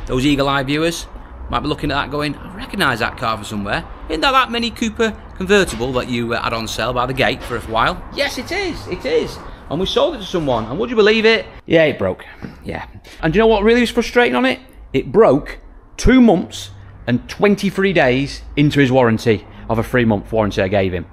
Those eagle-eye viewers might be looking at that going, I recognise that car from somewhere. Isn't that Mini Cooper convertible that you had on sale by the gate for a while? Yes, it is. It is. And we sold it to someone, and would you believe it? Yeah, it broke. Yeah. And do you know what really was frustrating on it? It broke 2 months and 23 days into his warranty of a 3-month warranty I gave him.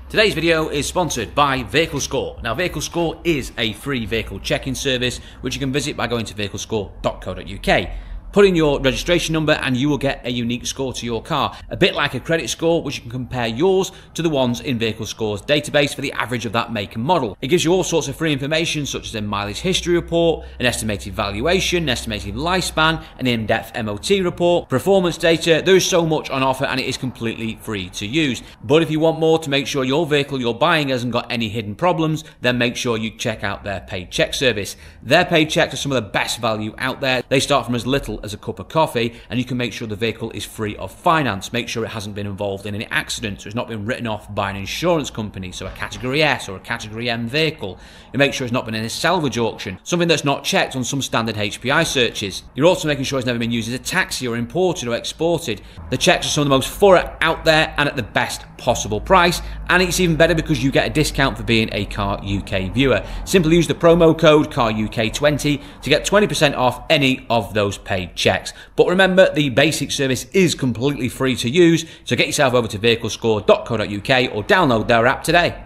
Today's video is sponsored by Vehicle Score. Now, Vehicle Score is a free vehicle checking service which you can visit by going to vehiclescore.co.uk. Put in your registration number and you will get a unique score to your car. A bit like a credit score, which you can compare yours to the ones in Vehicle Score's database for the average of that make and model. It gives you all sorts of free information such as a mileage history report, an estimated valuation, an estimated lifespan, an in-depth MOT report, performance data. There is so much on offer and it is completely free to use. But if you want more to make sure your vehicle you're buying hasn't got any hidden problems, then make sure you check out their paid check service. Their paid checks are some of the best value out there. They start from as little as a cup of coffee, and you can make sure the vehicle is free of finance. Make sure it hasn't been involved in any accident, so it's not been written off by an insurance company, so a category S or a category M vehicle. You make sure it's not been in a salvage auction, something that's not checked on some standard HPI searches. You're also making sure it's never been used as a taxi or imported or exported. The checks are some of the most thorough out there and at the best possible price, and it's even better because you get a discount for being a Car UK viewer. Simply use the promo code CARUK20 to get 20% off any of those paid checks. But remember, the basic service is completely free to use, so get yourself over to vehiclescore.co.uk or download their app today.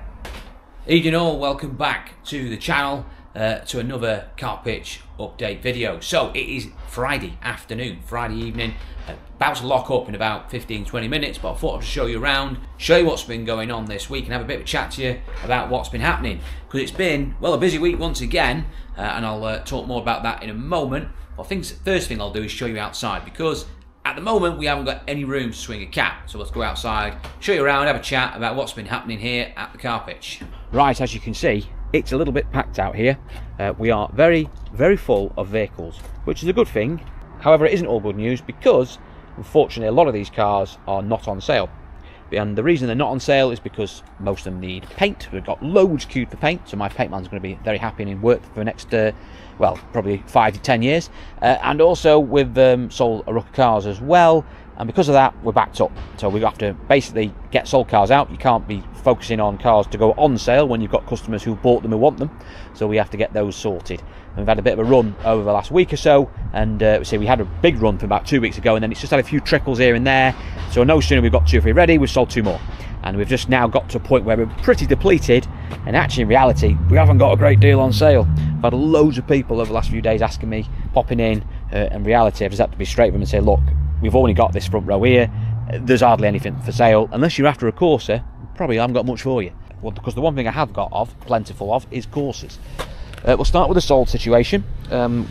Evening all, welcome back to the channel, to another car pitch update video. So it is Friday afternoon, Friday evening, about to lock up in about 15-20 minutes, but I thought I'd show you around, show you what's been going on this week and have a bit of a chat to you about what's been happening, because it's been, well, a busy week once again, and I'll talk more about that in a moment. Well, first thing I'll do is show you outside, because at the moment we haven't got any room to swing a cat. So let's go outside, show you around, have a chat about what's been happening here at the car pitch. Right, as you can see, it's a little bit packed out here. We are very, very full of vehicles, which is a good thing. However, it isn't all good news because, unfortunately, a lot of these cars are not on sale. And the reason they're not on sale is because most of them need paint. We've got loads queued for paint, so my paint man's going to be very happy and in work for the next, well, probably 5 to 10 years. And also, we've sold a ruck of cars as well, and because of that, we're backed up. So we have to basically get sold cars out. You can't be focusing on cars to go on sale when you've got customers who bought them who want them. So we have to get those sorted. And we've had a bit of a run over the last week or so, and we had a big run for about 2 weeks ago, and then it's just had a few trickles here and there. So no sooner we've got 2 or 3 ready, we've sold 2 more. And we've just now got to a point where we're pretty depleted, and actually in reality we haven't got a great deal on sale. I've had loads of people over the last few days asking me, popping in reality I've just had to be straight with them and say, look, we've only got this front row here, there's hardly anything for sale. Unless you're after a Corsa, probably haven't got much for you. Well, because the one thing I have got plentiful of, is Corsas. We'll start with the sold situation.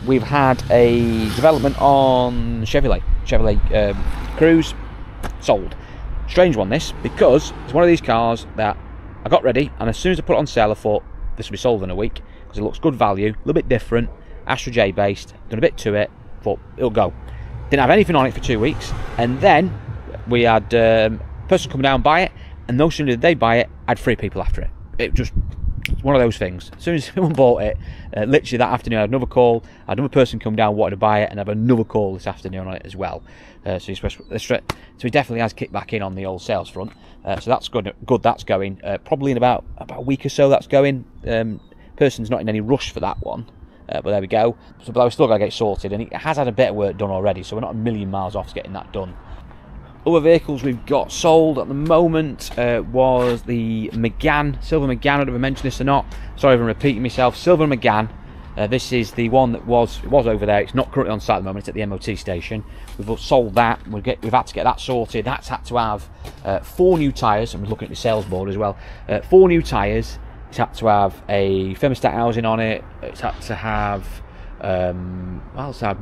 We've had a development on Chevrolet Cruze, sold. Strange one this, because it's one of these cars that I got ready, and as soon as I put it on sale I thought this will be sold in a week, because it looks good value, a little bit different, Astra J based, done a bit to it, thought it'll go. Didn't have anything on it for 2 weeks, and then we had a person come down and buy it, and no sooner did they buy it, I had 3 people after it. It's one of those things. As soon as someone bought it, literally that afternoon I had another call, I had another person come down, wanted to buy it, and I have another call this afternoon on it as well. So he definitely has kicked back in on the old sales front. So that's good that's going. Probably in about a week or so that's going. Person's not in any rush for that one. But there we go. So, but I still got to get it sorted, and it has had a bit of work done already, so we're not a million miles off getting that done. Other vehicles we've got sold at the moment was the Megane, Silver Megane. I don't know if I mentioned this or not. Sorry if I'm repeating myself. Silver Megane. This is the one that was over there. It's not currently on site at the moment. It's at the MOT station. We've sold that. We've had to get that sorted. That's had to have 4 new tyres. I'm looking at the sales board as well. 4 new tyres. It's had to have a thermostat housing on it. It's had to have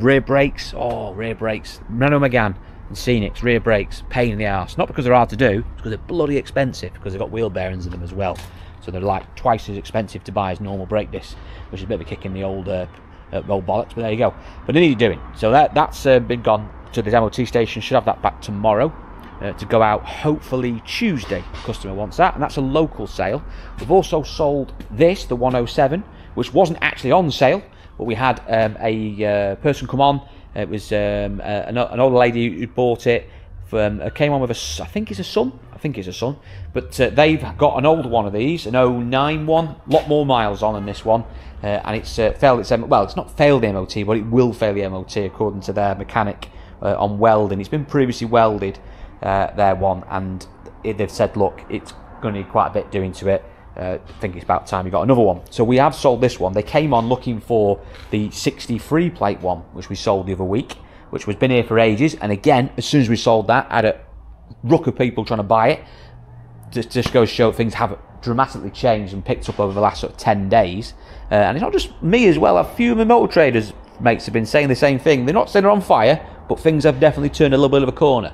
rear brakes. Oh, rear brakes. Renault Megane and Scenics rear brakes, pain in the arse. Not because they're hard to do, it's because they're bloody expensive, because they've got wheel bearings in them as well. So they're like twice as expensive to buy as normal brake discs, which is a bit of a kick in the old bollocks, but there you go. But they need doing. So that's been gone to the MOT station. Should have that back tomorrow. To go out hopefully Tuesday. The customer wants that, and that's a local sale. We've also sold this, the 107, which wasn't actually on sale, but we had a person come on. It was an older lady who bought it. Came on with I think it's a son, but they've got an older one of these, an 09 one, a lot more miles on than this one, and it's failed its well, it's not failed the MOT, but it will fail the MOT according to their mechanic on welding. It's been previously welded, their one, and they've said, look, it's going to need quite a bit doing to it. I think it's about time we got another one. So we have sold this one. They came on looking for the 63 plate one, which we sold the other week, which was been here for ages. And again, as soon as we sold that, I had a ruck of people trying to buy it. Just goes to show things have dramatically changed and picked up over the last sort of 10 days. And it's not just me as well. A few of my motor traders mates have been saying the same thing. They're not saying they're on fire, but things have definitely turned a little bit of a corner.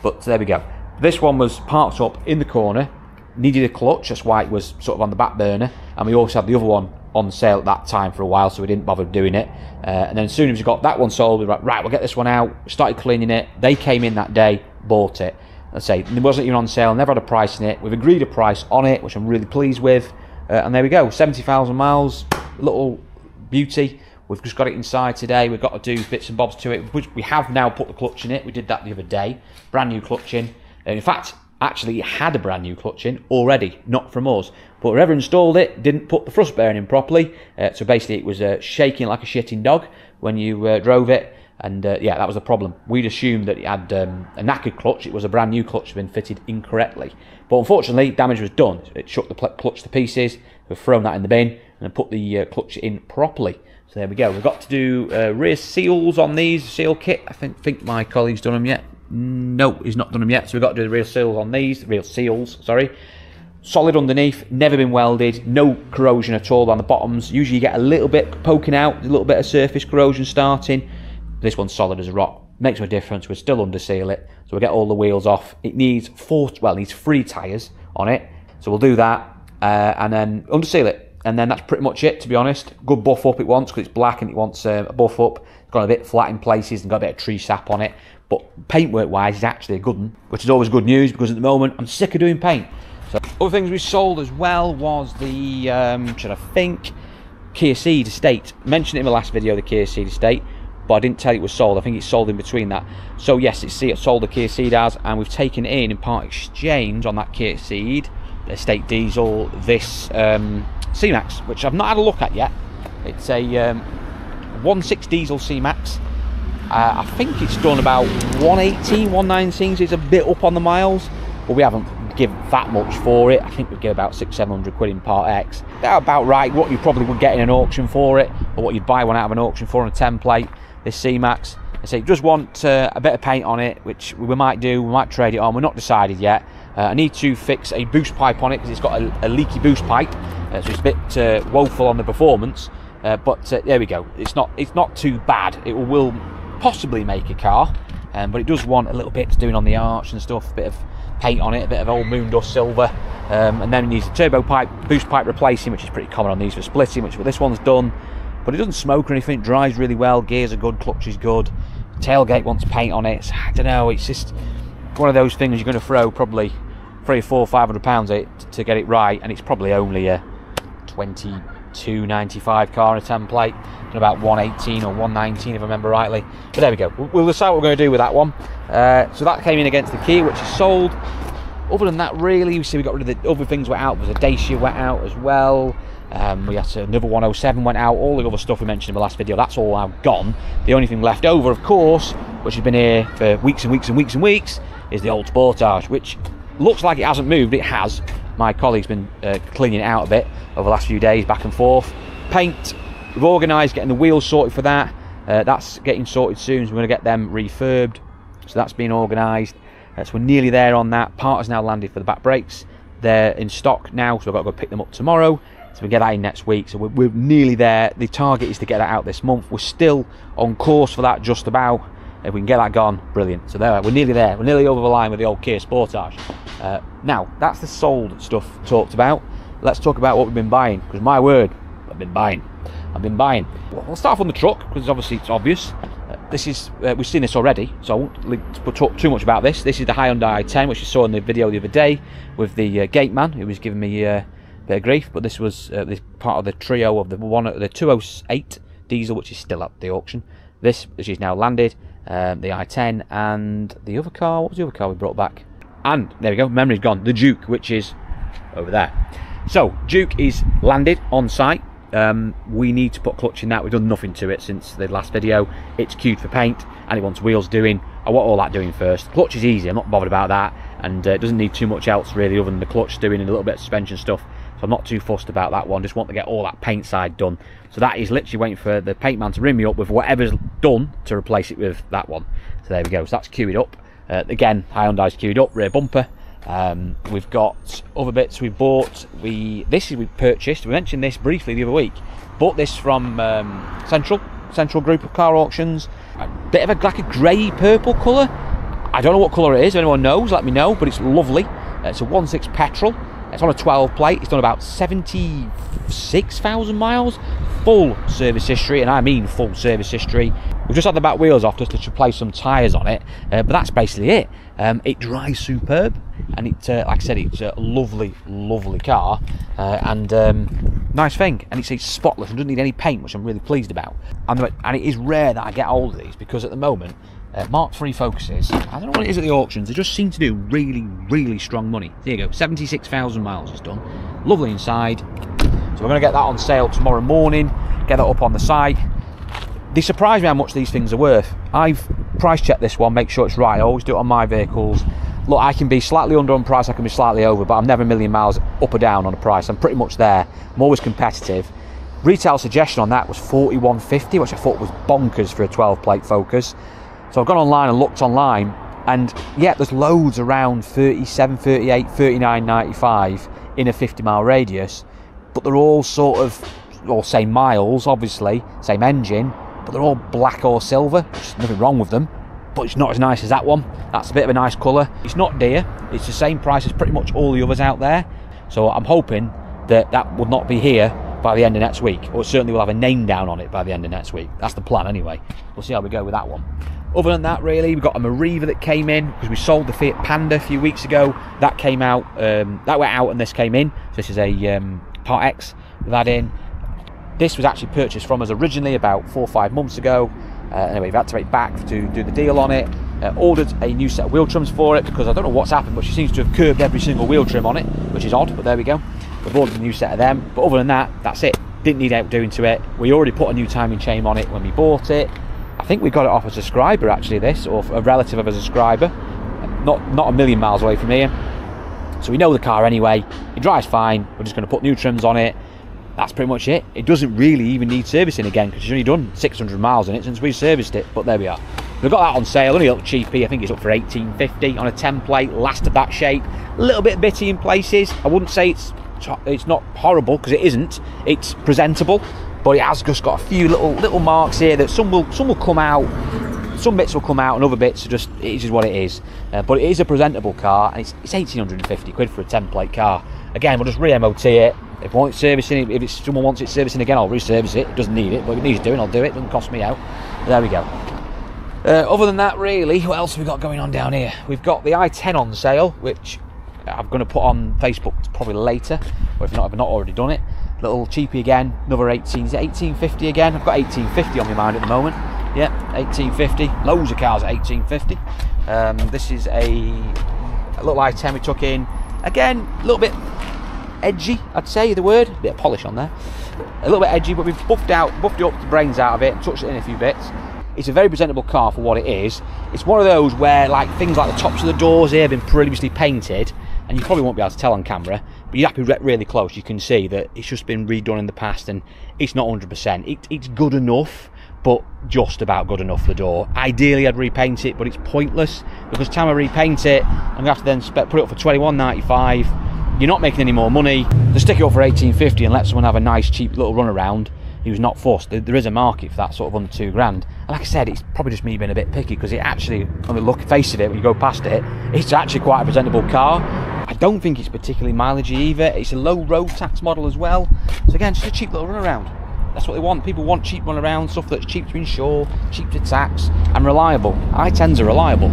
But there we go. This one was parked up in the corner. Needed a clutch, that's why it was sort of on the back burner, and we also had the other one on sale at that time for a while, so we didn't bother doing it. And then as soon as we got that one sold, we were like, right, we'll get this one out. Started cleaning it. They came in that day, bought it. Let's say it wasn't even on sale, never had a price in it. We've agreed a price on it, which I'm really pleased with. And there we go, 70,000 miles, little beauty. We've just got it inside today. We've got to do bits and bobs to it, which we have now put the clutch in it. We did that the other day, brand new clutch in. In fact, actually it had a brand new clutch in already, not from us, but whoever installed it didn't put the thrust bearing in properly, so basically it was shaking like a shitting dog when you drove it, and yeah, that was the problem. We'd assumed that it had a knackered clutch. It was a brand new clutch, had been fitted incorrectly, but unfortunately damage was done. It shook the clutch to pieces. We've thrown that in the bin and put the clutch in properly. So there we go. We've got to do rear seals on these, seal kit. I think my colleague's done them yet. No, he's not done them yet, so we've got to do the real seals on these, sorry. Solid underneath, never been welded, no corrosion at all on the bottoms. Usually you get a little bit poking out, a little bit of surface corrosion starting. This one's solid as a rock, makes no difference. We'll still under seal it, so we'll get all the wheels off. It needs it needs 3 tyres on it, so we'll do that, and then under seal it, and then that's pretty much it, to be honest. Good buff up it wants, because it's black and it wants a buff up. It's got a bit flat in places and got a bit of tree sap on it. But paintwork wise is actually a good one, which is always good news, because at the moment I'm sick of doing paint. So other things we sold as well was the Kia Ceed estate. Mentioned it in my last video, the Kia Ceed estate, but I didn't tell you it was sold. I think it's sold in between that. So yes, it's sold, the Kia Ceed has, and we've taken in part exchange on that Kia Ceed estate diesel this C-Max, which I've not had a look at yet. It's a 1.6 diesel C-Max. I think it's done about 118, 119, so it's a bit up on the miles, but we haven't given that much for it. I think we'd give about 600-700 quid in part X. That's about right, what you probably would get in an auction for it, or what you'd buy one out of an auction for on a template, this C-Max. I say, just want a bit of paint on it, which we might do, we might trade it on, we're not decided yet. I need to fix a boost pipe on it, because it's got a leaky boost pipe, so it's a bit woeful on the performance, but there we go. It's not too bad. It will possibly make a car, but it does want a little bit doing on the arch and stuff, a bit of paint on it, a bit of old moon dust silver, and then it needs a turbo pipe, boost pipe replacing, which is pretty common on these for splitting, which this one's done, but it doesn't smoke or anything. It drives really well, gears are good, clutch is good, tailgate wants paint on it. I don't know, it's just one of those things you're going to throw probably £300, £400, £500 at it to get it right, and it's probably only a 22.95 car in a template, and about 118 or 119 if I remember rightly. But there we go. We'll decide what we're going to do with that one. So that came in against the Kia, which is sold. Other than that, really, we see we got rid of the other things went out. There was a Dacia went out as well. We had another 107 went out. All the other stuff we mentioned in the last video, that's all now gone. The only thing left over, of course, which has been here for weeks and weeks and weeks and weeks, is the old Sportage, which looks like it hasn't moved. It has. My colleague's been cleaning it out a bit over the last few days, back and forth. Paint, we've organised getting the wheels sorted for that. That's getting sorted soon, so we're going to get them refurbed. So that's been organised. So we're nearly there on that. Part has now landed for the back brakes. They're in stock now, so we've got to go pick them up tomorrow. So we get that in next week. So we're nearly there. The target is to get that out this month. We're still on course for that, just about. If we can get that gone, brilliant. So there, we're nearly there. We're nearly over the line with the old Kia Sportage. Now, that's the sold stuff talked about. Let's talk about what we've been buying, because my word, I've been buying. Well, we'll start off on the truck, because obviously it's obvious. This is, we've seen this already, so I won't talk too much about this. This is the Hyundai i10, which you saw in the video the other day with the gate man, who was giving me a bit of grief, but this was this part of the trio of the 208 diesel, which is still at the auction. This, which is now landed, the i10, and the other car. What was the other car we brought back? And there we go, memory's gone. The Duke, which is over there. So Duke is landed on site. We need to put clutch in that. We've done nothing to it since the last video. It's queued for paint and it wants wheels doing. I want all that doing first. Clutch is easy, I'm not bothered about that, and it doesn't need too much else really other than the clutch doing and a little bit of suspension stuff, so I'm not too fussed about that one. Just want to get all that paint side done. So that is literally waiting for the paint man to ring me up with whatever's done to replace it with that one. So there we go, so that's queued up. Again, Hyundai's queued up, rear bumper. We've got other bits we bought. We purchased, we mentioned this briefly the other week, bought this from Central group of car auctions. A bit of like a grey purple colour. I don't know what colour it is, if anyone knows let me know, but it's lovely. It's a 1.6 petrol, it's on a 12 plate, it's done about 76,000 miles, full service history, and I mean full service history. We've just had the back wheels off just to replace some tyres on it, but that's basically it. It drives superb, and it, like I said, it's a lovely car, and nice thing, and it's spotless and doesn't need any paint, which I'm really pleased about. And it is rare that I get hold of these, because at the moment, Mark III Focuses, I don't know what it is at the auctions, they just seem to do really strong money. There you go, 76,000 miles it's done. Lovely inside. So we're going to get that on sale tomorrow morning, get that up on the site. They surprise me how much these things are worth. I've price checked this one, make sure it's right. I always do it on my vehicles. Look, I can be slightly under on price, I can be slightly over, but I'm never a million miles up or down on a price. I'm pretty much there. I'm always competitive. Retail suggestion on that was $41.50, which I thought was bonkers for a 12 plate Focus. So I've gone online and looked online, and yeah, there's loads around 37, 38, 39.95 in a 50-mile radius, but they're all sort of, all same miles, obviously, same engine, but they're all black or silver. There's nothing wrong with them, but it's not as nice as that one. That's a bit of a nice colour. It's not dear, it's the same price as pretty much all the others out there, so I'm hoping that that will not be here by the end of next week, or certainly we'll have a name down on it by the end of next week. That's the plan anyway. We'll see how we go with that one. Other than that, really, we've got a Mariva that came in, because we sold the Fiat Panda a few weeks ago. That came out, that went out and this came in. So this is a Part X with that in. This was actually purchased from us originally about 4 or 5 months ago. Anyway, we've had to make back to do the deal on it. Ordered a new set of wheel trims for it, because I don't know what's happened, but she seems to have curbed every single wheel trim on it, which is odd, but there we go. We've ordered a new set of them, but other than that, that's it. Didn't need help doing to it. We already put a new timing chain on it when we bought it. I think we got it off a subscriber actually, this, or a relative of a subscriber. Not a million miles away from here. So we know the car anyway. It drives fine. We're just going to put new trims on it. That's pretty much it. It doesn't really even need servicing again, because she's only done 600 miles in it since we serviced it, but there we are. We've got that on sale, only a little cheapy. I think it's up for $18.50 on a 10 plate, last of that shape. A little bit bitty in places. I wouldn't say it's not horrible, because it isn't. It's presentable, but it has just got a few little marks here that some will come out, some bits will come out, and other bits are just, it is what it is. But it is a presentable car, and it's 1,850 quid for a 10 plate car. Again, we'll just re-MOT it. If I want it servicing, if someone wants it servicing again, I'll reservice it. It doesn't need it, but if it needs doing, I'll do it. It doesn't cost me out. There we go. Other than that, really, what else have we got going on down here? We've got the i10 on sale, which I'm going to put on Facebook probably later, or if not, I've not already done it. Little cheapy again, another 18. Is it 1850 again? I've got 1850 on my mind at the moment. Yeah, 1850. Loads of cars at 1850. This is a little i10 we took in. Again, a little bit edgy, I'd say the word. A bit of polish on there. A little bit edgy, but we've buffed it up the brains out of it, touched it in a few bits. It's a very presentable car for what it is. It's one of those where like things like the tops of the doors here have been previously painted, and you probably won't be able to tell on camera, but you have to be really close. You can see that it's just been redone in the past, and it's not 100%. It's good enough, but just about good enough for the door. Ideally I'd repaint it, but it's pointless, because the time I repaint it, I'm going to have to then put it up for $21.95. You're not making any more money. To stick it up for $18.50 and let someone have a nice cheap little run around who's not fussed, there is a market for that sort of under £2 grand. And like I said, it's probably just me being a bit picky, because it actually, on the face of it, when you go past it, it's actually quite a presentable car. I don't think it's particularly mileagey either. It's a low road tax model as well. So again, just a cheap little run around. That's what they want. People want cheap run around, stuff that's cheap to insure, cheap to tax, and reliable. i10s are reliable.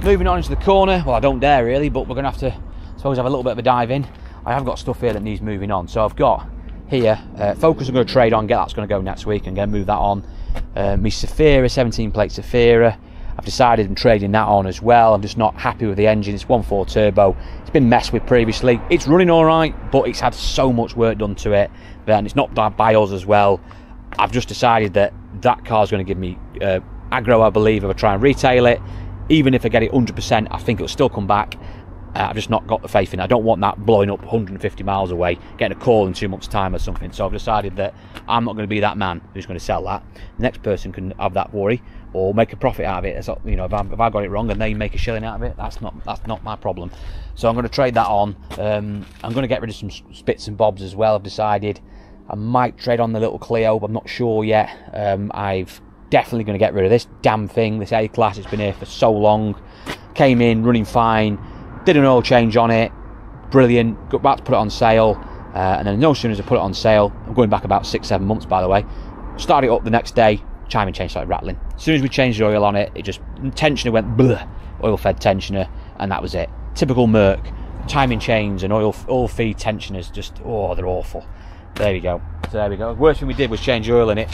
Moving on into the corner, well, I don't dare really, but we're going to have to, I suppose, have a little bit of a dive in. I have got stuff here that needs moving on. So I've got here, Focus I'm going to trade on, that's going to go next week, and going to move that on. My Saphira, 17 plate Saphira, I've decided I'm trading that on as well. I'm just not happy with the engine. It's 1.4 turbo. It's been messed with previously. It's running all right, but it's had so much work done to it, and it's not by us as well. I've just decided that that car's going to give me aggro, I believe, if I try and retail it. Even if I get it 100%, I think it'll still come back. I've just not got the faith in it. I don't want that blowing up 150 miles away, getting a call in 2 months' time or something. So I've decided that I'm not going to be that man who's going to sell that. The next person can have that worry or make a profit out of it. So, you know, if I got it wrong and they make a shilling out of it, that's not my problem. So I'm going to trade that on. I'm going to get rid of some bits and bobs as well. I've decided I might trade on the little Clio, but I'm not sure yet. I've definitely going to get rid of this damn thing, this A-Class. It's been here for so long. Came in running fine. Did an oil change on it, brilliant, got back to put it on sale, and then no sooner as I put it on sale, I'm going back about 6-7 months by the way, started it up the next day, timing chain started rattling. As soon as we changed the oil on it, it just, tensioner went bleh, oil fed tensioner, and that was it. Typical Merc, timing chains and oil feed tensioners, just, oh, they're awful. There we go, so there we go. The worst thing we did was change oil in it,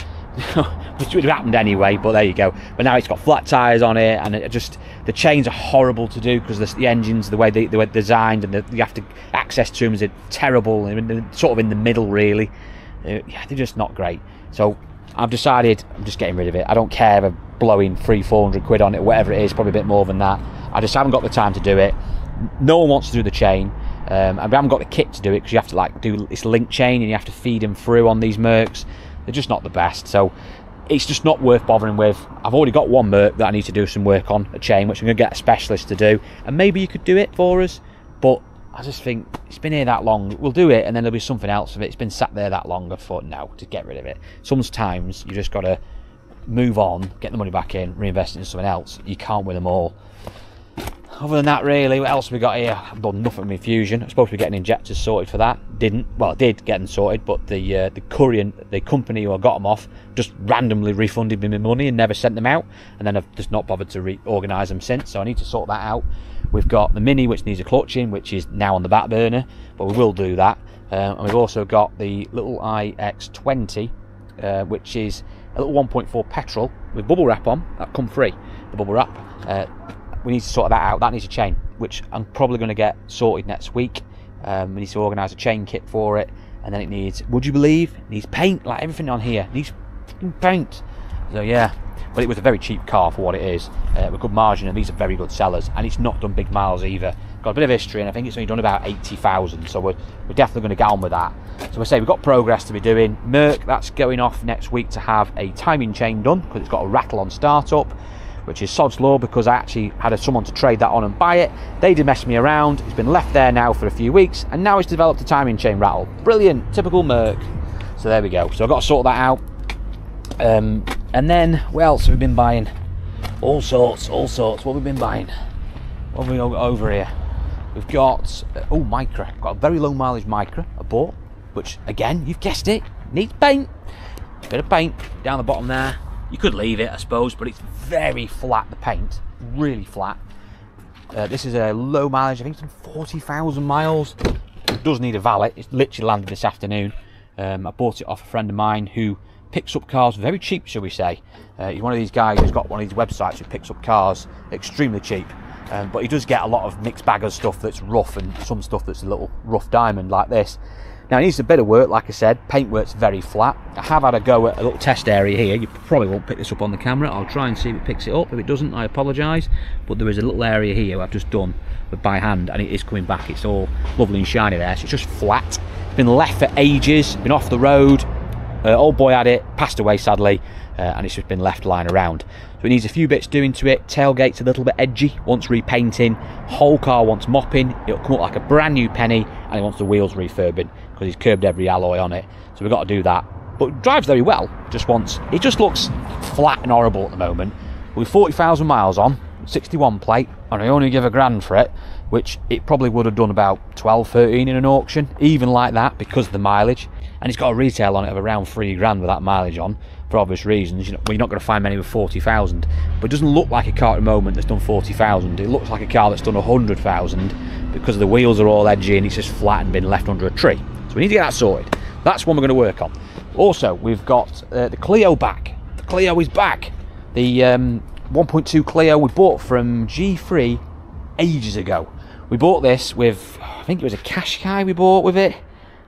which would have happened anyway, but there you go. But now it's got flat tyres on it, and it just, the chains are horrible to do because the engines, the way they're designed, and you have to access to them is terrible, and sort of in the middle really. Yeah, they're just not great. So I've decided I'm just getting rid of it. I don't care if I'm blowing 300-400 quid on it, whatever it is, probably a bit more than that. I just haven't got the time to do it. No one wants to do the chain. And we haven't got the kit to do it because you have to like do this link chain and you have to feed them through on these Mercs. They're just not the best, so it's just not worth bothering with. I've already got one Merc that I need to do some work on, a chain, which I'm going to get a specialist to do, and maybe you could do it for us, but I just think it's been here that long, we'll do it and then there'll be something else of it. It's been sat there that long, I thought no, to get rid of it. Sometimes you just got to move on, get the money back in, reinvest it in something else. You can't win them all. Other than that, really, what else have we got here? I've done nothing with my Fusion. I'm supposed to be getting injectors sorted for that. Didn't. Well, I did get them sorted, but the company who I got them off just randomly refunded me my money and never sent them out. And then I've just not bothered to reorganise them since, so I need to sort that out. We've got the Mini, which needs a clutch in, which is now on the back burner, but we will do that. And we've also got the little iX20, which is a little 1.4 petrol with bubble wrap on. That come free, the bubble wrap. We need to sort that out. That needs a chain, which I'm probably going to get sorted next week. We need to organise a chain kit for it, and then it needs, would you believe, it needs paint. Like everything on here needs paint. So yeah, but it was a very cheap car for what it is, with good margin, and these are very good sellers, and it's not done big miles either. Got a bit of history, and I think it's only done about 80,000, so we're definitely going to get on with that. So I say we've got progress to be doing. Merc, that's going off next week to have a timing chain done because it's got a rattle on startup, which is sod's law because I actually had someone to trade that on and buy it. They did mess me around. It's been left there now for a few weeks, and now it's developed a timing chain rattle. Brilliant, typical Merc. So there we go. So I've got to sort that out. And then what else have we been buying? All sorts. What have we been buying? What have we got over here? We've got Micra. Got a very low mileage Micra I bought, which again, you've guessed it, needs paint. Bit of paint down the bottom there. You could leave it, I suppose, but it's very flat, the paint, really flat. This is a low mileage, I think it's 40,000 miles. It does need a valet. It's literally landed this afternoon. I bought it off a friend of mine who picks up cars very cheap, shall we say. He's one of these guys who's got one of these websites who picks up cars extremely cheap. But he does get a lot of mixed bag of stuff that's rough and some stuff that's a little rough diamond like this. Now it needs a bit of work, like I said. Paintwork's very flat. I have had a go at a little test area here. You probably won't pick this up on the camera. I'll try and see if it picks it up. If it doesn't, I apologise. But there is a little area here I've just done by hand, and it is coming back. It's all lovely and shiny there. So it's just flat. It's been left for ages. Been off the road. Old boy had it, passed away sadly, and it's just been left lying around. So it needs a few bits doing to it. Tailgate's a little bit edgy, wants repainting. Whole car wants mopping. It'll come up like a brand new penny, and he wants the wheels refurbing because he's curbed every alloy on it. So we've got to do that. But it drives very well. It just looks flat and horrible at the moment. With 40,000 miles on, 61 plate, and I only give £1,000 for it, which it probably would have done about 12, 13 in an auction, even like that, because of the mileage. And it's got a retail on it of around £3,000 with that mileage on, for obvious reasons. You're not going to find many with 40,000. But it doesn't look like a car at the moment that's done 40,000. It looks like a car that's done 100,000. because the wheels are all edgy and it's just flat and been left under a tree. So we need to get that sorted. That's one we're going to work on. Also, we've got the Clio back. The Clio is back. The 1.2 Clio we bought from G3 ages ago. We bought this with, I think it was a Qashqai we bought with it,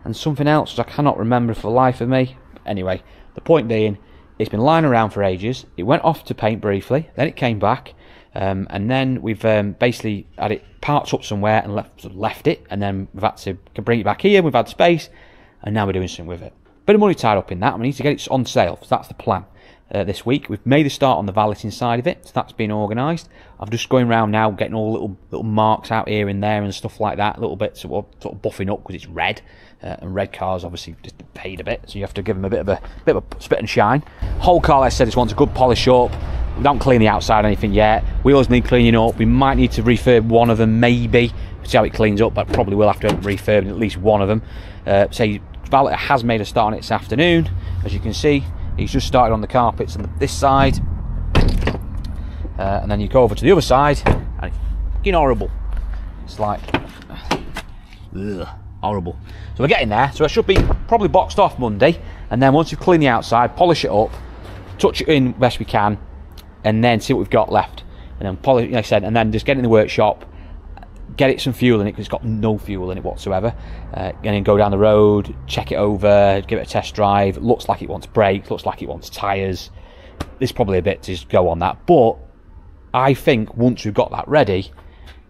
and something else which I cannot remember for the life of me. Anyway, the point being, it's been lying around for ages. It went off to paint briefly, then it came back, and then we've basically had it parked up somewhere and left it, and then we've had to bring it back here. We've had space, and now we're doing something with it. Bit of money tied up in that, and we need to get it on sale, so that's the plan. This week we've made a start on the valeting side of it, so that's been organised. I'm just going around now getting all little marks out here and there and stuff like that, a little bit sort of buffing up because it's red, and red cars obviously just paid a bit, so you have to give them a bit of a spit and shine. Whole car, like I said, just wants a good polish up. We don't clean the outside or anything yet. Wheels need cleaning up. We might need to refurb one of them, maybe, see how it cleans up, but probably will have to refurb at least one of them. Say valet has made a start on it this afternoon, as you can see. He's just started on the carpets on this side, and then you go over to the other side, and it's fucking horrible. It's like, ugh, horrible. So we're getting there. So it should be probably boxed off Monday, and then once you've cleaned the outside, polish it up, touch it in best we can, and then see what we've got left. And then polish, like I said, and then just get it in the workshop, get it some fuel in it because it's got no fuel in it whatsoever, and then go down the road, check it over, give it a test drive. It looks like it wants brakes, looks like it wants tyres. There's probably a bit to go on that, but I think once we've got that ready,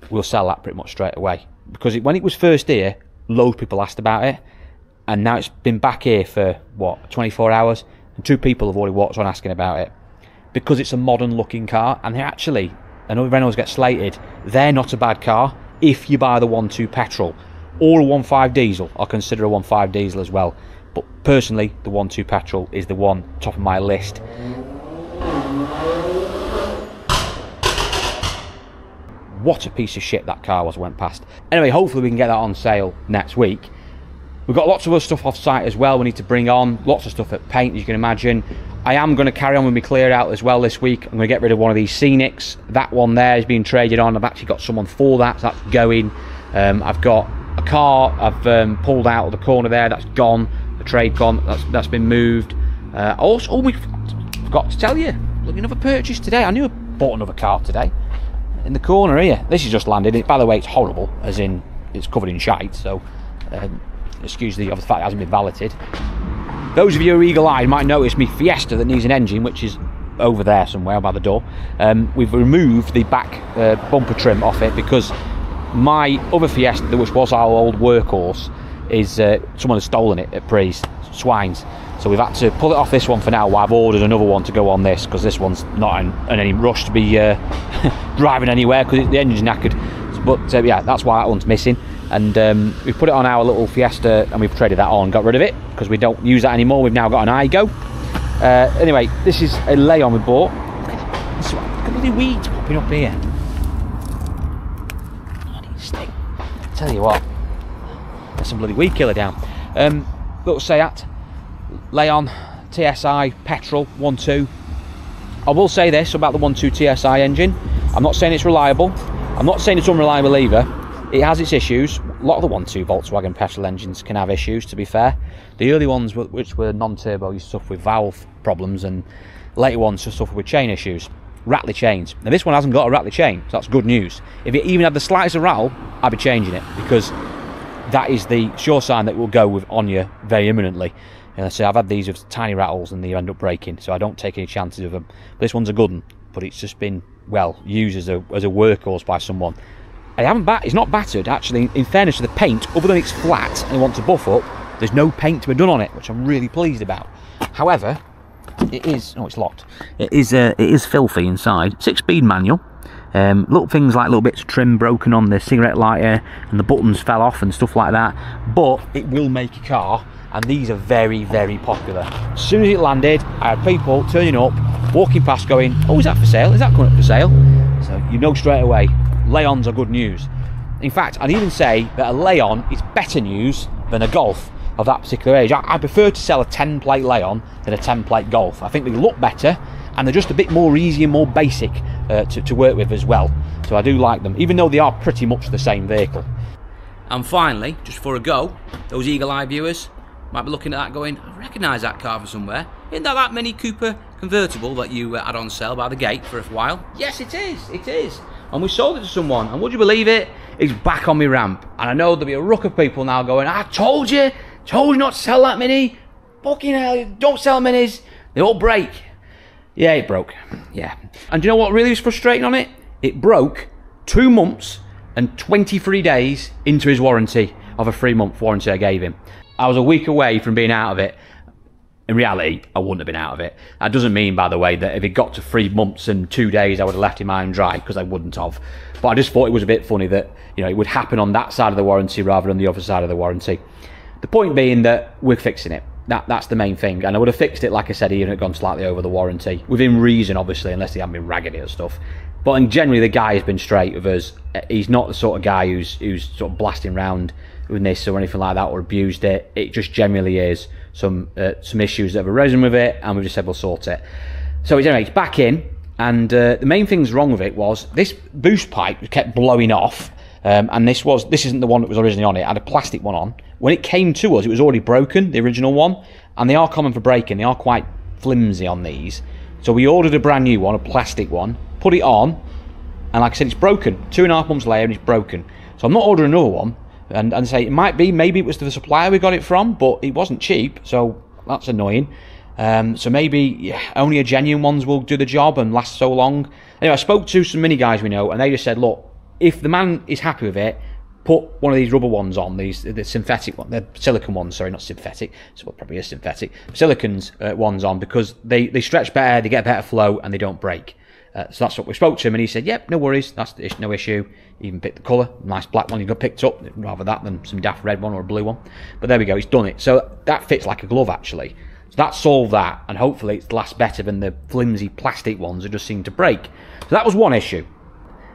we'll sell that pretty much straight away, because when it was first here, loads of people asked about it, and now it's been back here for what, 24 hours, and 2 people have already walked on asking about it, because it's a modern looking car. And they're actually, I know Reynolds get slated, they're not a bad car if you buy the 1.2 petrol or a 1.5 diesel. I'll consider a 1.5 diesel as well, but personally the 1.2 petrol is the one top of my list. What a piece of shit that car was went past. Anyway, hopefully we can get that on sale next week. We've got lots of other stuff off site as well we need to bring on, lots of stuff at paint, as you can imagine. I am going to carry on with my clear out as well this week. I'm going to get rid of one of these Scenics. That one there is being traded on. I've actually got someone for that, so that's going. I've got a car I've pulled out of the corner there, that's gone. The trade gone, that's been moved. Also, we forgot to tell you, look, another purchase today. I knew I bought another car today. In the corner here, this has just landed. By the way, it's horrible, as in it's covered in shite, so excuse the fact it hasn't been valeted. Those of you who are eagle-eyed might notice me Fiesta that needs an engine, which is over there somewhere by the door. We've removed the back bumper trim off it because my other Fiesta, which was our old workhorse, is someone has stolen it at Prees, swines. So we've had to pull it off this one for now, while I've ordered another one to go on this, because this one's not in any rush to be driving anywhere because the engine's knackered. But yeah, that's why that one's missing. And we've put it on our little Fiesta, and we've traded that on, got rid of it because we don't use that anymore. We've now got an iGo. Anyway, this is a Leon we bought. Look at the weeds popping up here. Bloody stink. Tell you what, there's some bloody weed killer down. Little Seat Leon TSI petrol 1.2. I will say this about the 1.2 TSI engine. I'm not saying it's reliable. I'm not saying it's unreliable either. It has its issues. A lot of the 1.2 Volkswagen petrol engines can have issues, to be fair. The early ones, which were non-turbo, used to suffer with valve problems, and later ones just suffer with chain issues. Rattly chains. Now this one hasn't got a rattly chain, so that's good news. If it even had the slightest rattle, I'd be changing it, because that is the sure sign that it will go with on you very imminently. So I've had these with tiny rattles and they end up breaking, so I don't take any chances of them. But this one's a good one, but it's just been, well, used as a workhorse by someone. It's not battered, actually. In fairness to the paint, other than it's flat and it wants to buff up, there's no paint to be done on it, which I'm really pleased about. However, it is, oh, it's locked. It is filthy inside. 6-speed manual. Little things like little bits of trim broken on the cigarette lighter, and the buttons fell off and stuff like that. But it will make a car, and these are very, very popular. As soon as it landed, I had people turning up, walking past going, oh, is that for sale? Is that coming up for sale? So you know straight away, Leons are good news. In fact, I'd even say that a Leon is better news than a Golf of that particular age. I prefer to sell a 10-plate Leon than a 10-plate Golf. I think they look better, and they're just a bit more easy and more basic to work with as well. So I do like them, even though they are pretty much the same vehicle. And finally, just before I go, those eagle-eye viewers might be looking at that going, I recognise that car from somewhere. Isn't that Mini Cooper convertible that you had on sale by the gate for a while? Yes, it is, it is. And we sold it to someone, and would you believe it? It's back on my ramp. And I know there'll be a ruck of people now going, I told you not to sell that Mini. Fucking hell, don't sell Minis. They all break. Yeah, it broke. Yeah. And do you know what really was frustrating on it? It broke 2 months and 23 days into his warranty of a 3-month warranty I gave him. I was a week away from being out of it. In reality, I wouldn't have been out of it. That doesn't mean, by the way, that if it got to 3 months and 2 days, I would have left him high and dry, because I wouldn't have. But I just thought it was a bit funny that, you know, it would happen on that side of the warranty rather than the other side of the warranty. The point being that we're fixing it. That's the main thing. And I would have fixed it, like I said, even if it had gone slightly over the warranty. Within reason, obviously, unless they haven't been ragging it or stuff. But generally, the guy has been straight with us. He's not the sort of guy who's sort of blasting around with this or anything like that, or abused it. It just generally is some issues that have arisen with it, and we've just said we'll sort it. So anyway, it's back in, and the main things wrong with it was this boost pipe kept blowing off, and this isn't the one that was originally on it. It had a plastic one on. When it came to us, it was already broken, the original one, and they are common for breaking. They are quite flimsy on these. So we ordered a brand new one, a plastic one, put it on, and like I said, it's broken. 2.5 months later, and it's broken. So I'm not ordering another one. And say it might be, maybe it was the supplier we got it from, but it wasn't cheap, so that's annoying. So maybe only a genuine ones will do the job and last so long. Anyway, I spoke to some Mini guys we know, and they just said, look, if the man is happy with it, put one of these rubber ones on, the synthetic one, the silicone ones, sorry, not synthetic, so it probably is synthetic, silicons ones on, because they stretch better, they get better flow, and they don't break. So that's what we spoke to him, and he said, yep, no worries, that's no issue. He even picked the colour, nice black one, he got picked up, rather that than some daft red one or a blue one. But there we go, he's done it. So that fits like a glove, actually. So that solved that, and hopefully it lasts better than the flimsy plastic ones that just seem to break. So that was one issue.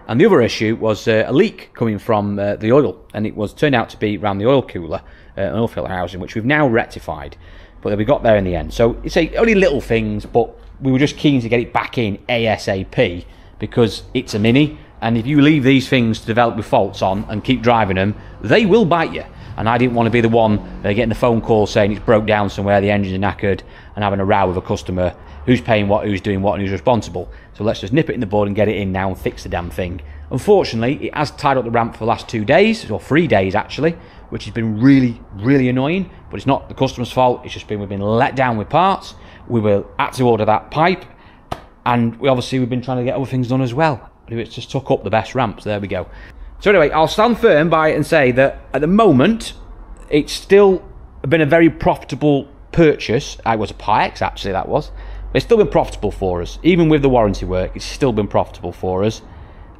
And the other issue was a leak coming from the oil, and it was turned out to be around the oil cooler, an oil filter housing, which we've now rectified. But we got there in the end. So it's only little things, but we were just keen to get it back in ASAP, because it's a Mini, and if you leave these things to develop with faults on and keep driving them, they will bite you. And I didn't want to be the one getting the phone call saying it's broke down somewhere, the engine's knackered, and having a row with a customer. Who's paying what, who's doing what, and who's responsible. So let's just nip it in the bud and get it in now and fix the damn thing. Unfortunately, it has tied up the ramp for the last 2 days, or 3 days actually, which has been really, really annoying. But it's not the customer's fault, it's just been we've been let down with parts. We will have to order that pipe, and we've been trying to get other things done as well. It's just took up the best ramps. There we go. So anyway, I'll stand firm by it and say that at the moment, it's still been a very profitable purchase. It was a PyX, actually, that was. But it's still been profitable for us. Even with the warranty work, it's still been profitable for us.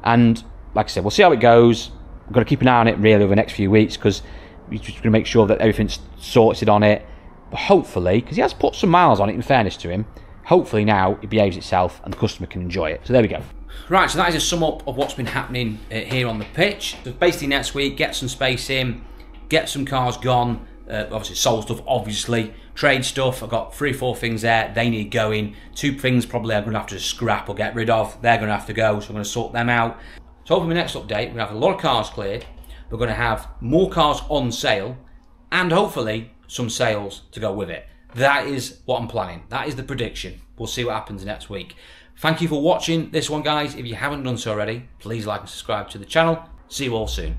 And like I said, we'll see how it goes. We've got to keep an eye on it really over the next few weeks, because we're just going to make sure that everything's sorted on it. But hopefully, because he has put some miles on it, in fairness to him, hopefully now it behaves itself and the customer can enjoy it. So there we go. Right, so that is a sum up of what's been happening here on the pitch. So basically next week, get some space in, get some cars gone, obviously sold stuff, obviously, trade stuff. I've got 3 or 4 things there, they need going. 2 things probably I'm going to have to scrap or get rid of. They're going to have to go, so I'm going to sort them out. So hopefully my next update, we're going to have a lot of cars cleared. We're going to have more cars on sale, and hopefully some sales to go with it. That is what I'm planning. That is the prediction. We'll see what happens next week. Thank you for watching this one, guys. If you haven't done so already, please like and subscribe to the channel. See you all soon.